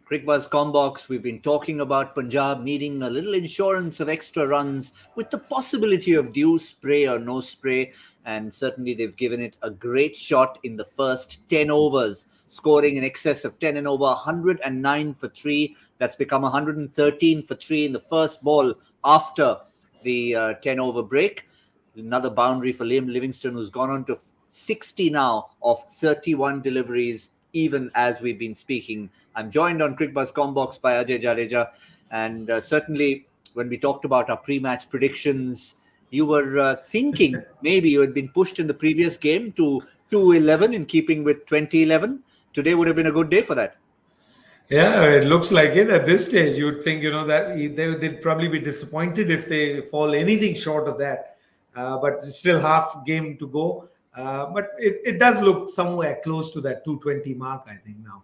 Cricbuzz Comm Box, we've been talking about Punjab needing a little insurance of extra runs with the possibility of due spray or no spray. And certainly they've given it a great shot in the first 10 overs, scoring in excess of 10 and over 109 for 3. That's become 113 for 3 in the first ball after the 10 over break. Another boundary for Liam Livingstone, who's gone on to 60 now of 31 deliveries, even as we've been speaking. I'm joined on Cricbuzz Comm Box by Ajay Jadeja. And certainly, when we talked about our pre-match predictions, you were thinking maybe you had been pushed in the previous game to 2-11 in keeping with 2011. Today would have been a good day for that. Yeah, it looks like it at this stage. You'd think, that they'd probably be disappointed if they fall anything short of that. But it's still half game to go. But it does look somewhere close to that 220 mark, I think, now.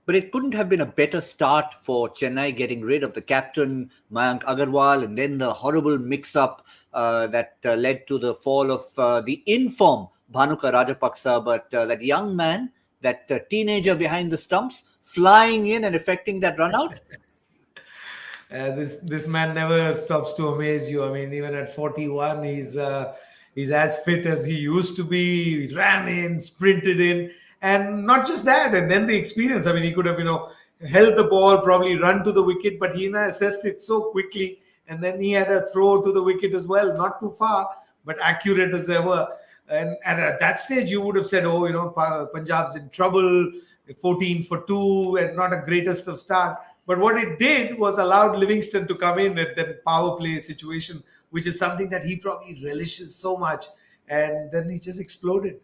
But it couldn't have been a better start for Chennai getting rid of the captain, Mayank Agarwal, and then the horrible mix-up that led to the fall of the in-form Bhanuka Rajapaksa. But that young man, that teenager behind the stumps, flying in and effecting that run out. This man never stops to amaze you. I mean, even at 41, he's as fit as he used to be. He ran in, sprinted in. And not just that, and then the experience. I mean, he could have, held the ball, probably run to the wicket, but he assessed it so quickly. And then he had a throw to the wicket as well, not too far, but accurate as ever. And at that stage, you would have said, Punjab's in trouble, 14 for 2, and not a greatest of start. But what it did was allowed Livingstone to come in at that power play situation, which is something that he probably relishes so much. And then he just exploded.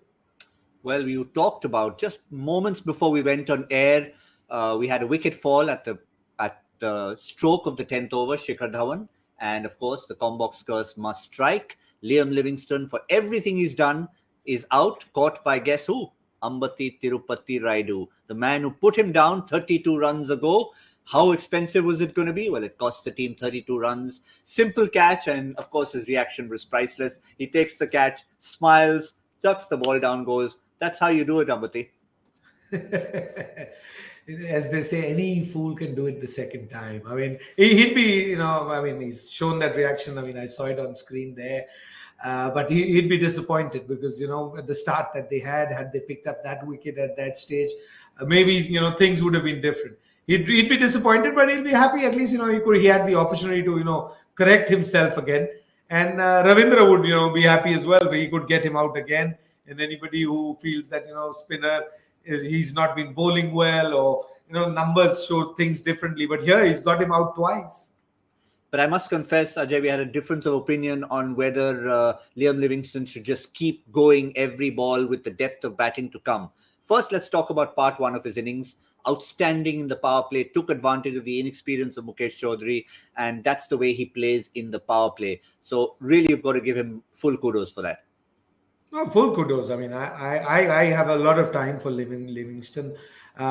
Well, you talked about just moments before we went on air. We had a wicket fall at the stroke of the 10th over, Shikhar Dhawan. And of course, the Combox curse must strike. Liam Livingstone, for everything he's done, is out, caught by guess who? Ambati Tirupati Raidu, the man who put him down 32 runs ago. How expensive was it going to be? Well, it cost the team 32 runs. Simple catch, and of course, his reaction was priceless. He takes the catch, smiles, chucks the ball down, goes. That's how you do it, Ambati. As they say, any fool can do it the second time. I mean, he'd be, he's shown that reaction. I mean, I saw it on screen there. But he'd be disappointed because, at the start that they had they picked up that wicket at that stage, maybe, things would have been different. He'd be disappointed, but he'll be happy. At least, he had the opportunity to, correct himself again. And Ravindra would, be happy as well. He could get him out again. And anybody who feels that, spinner, he's not been bowling well or, numbers show things differently. But here he's got him out twice. But I must confess, Ajay, we had a difference of opinion on whether Liam Livingstone should just keep going every ball with the depth of batting to come. First, let's talk about part one of his innings. Outstanding in the power play, took advantage of the inexperience of Mukesh Chaudhary, and that's the way he plays in the power play. So really, you've got to give him full kudos for that. No, full kudos. I mean, I have a lot of time for Livingstone.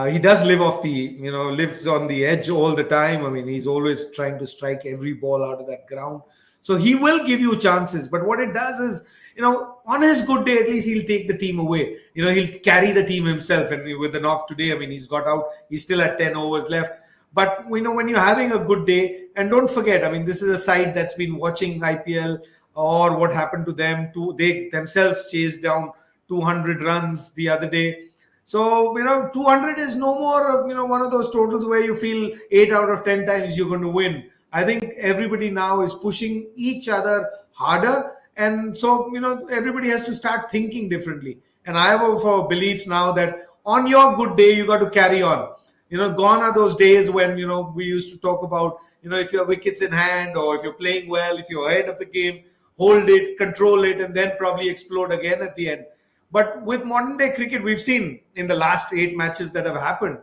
He does live lives on the edge all the time. I mean, he's always trying to strike every ball out of that ground. So he will give you chances. But what it does is, on his good day, at least he'll take the team away. He'll carry the team himself. And with the knock today, I mean, he's got out. He's still at 10 overs left. But, when you're having a good day, and don't forget, I mean, this is a side that's been watching IPL or what happened to them. They themselves chased down 200 runs the other day. So, 200 is no more, one of those totals where you feel 8 out of 10 times you're going to win. I think everybody now is pushing each other harder. And so, everybody has to start thinking differently. And I have a belief now that on your good day, you got to carry on. Gone are those days when, we used to talk about, if your wicket's in hand or if you're playing well, if you're ahead of the game, hold it, control it, and then probably explode again at the end. But with modern day cricket, we've seen in the last 8 matches that have happened,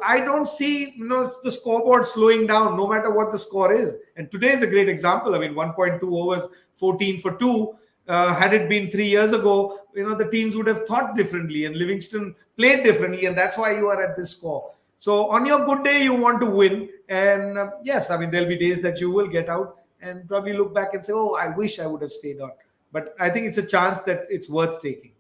I don't see the scoreboard slowing down no matter what the score is. And today is a great example. I mean, 1.2 overs, 14 for 2. Had it been 3 years ago, the teams would have thought differently and Livingstone played differently. And that's why you are at this score. So on your good day, you want to win. And yes, I mean, there'll be days that you will get out and probably look back and say, oh, I wish I would have stayed on. But I think it's a chance that it's worth taking.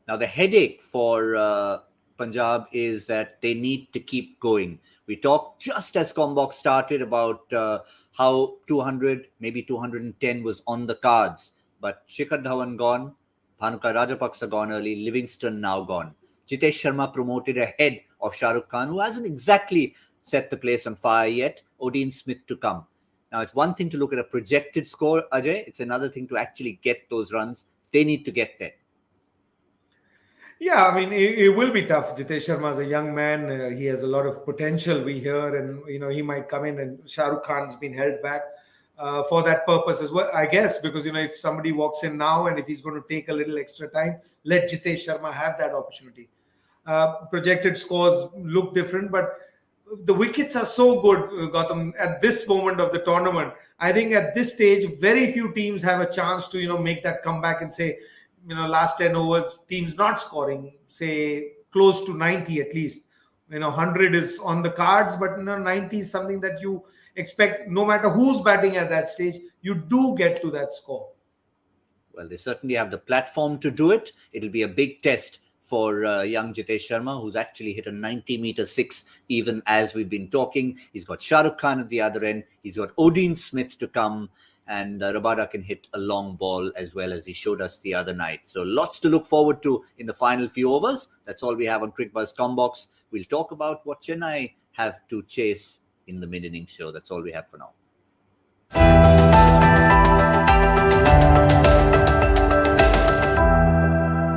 Now, the headache for Punjab is that they need to keep going. We talked just as Combox started about how 200, maybe 210 was on the cards. But Shikhar Dhawan gone, Bhanuka Rajapaksa gone early, Livingstone now gone. Jitesh Sharma promoted ahead of Shah Rukh Khan, who hasn't exactly set the place on fire yet. Odean Smith to come. Now, it's one thing to look at a projected score, Ajay. It's another thing to actually get those runs. They need to get there. Yeah, I mean, it will be tough. Jitesh Sharma is a young man. He has a lot of potential, we hear, and, he might come in, and Shah Rukh Khan's been held back for that purpose as well, I guess, because, if somebody walks in now and if he's going to take a little extra time, let Jitesh Sharma have that opportunity. Projected scores look different, but the wickets are so good, Gautam, at this moment of the tournament. I think at this stage, very few teams have a chance to, make that comeback and say, last 10 overs, teams not scoring, say, close to 90 at least. 100 is on the cards, but 90 is something that you expect no matter who's batting at that stage, you do get to that score. Well, they certainly have the platform to do it. It'll be a big test for young Jitesh Sharma, who's actually hit a 90-meter six, even as we've been talking. He's got Shah Rukh Khan at the other end. He's got Odean Smith to come. And Rabada can hit a long ball as well, as he showed us the other night. So lots to look forward to in the final few overs. That's all we have on Cricbuzz Comm Box. We'll talk about what Chennai have to chase in the mid-inning show. That's all we have for now.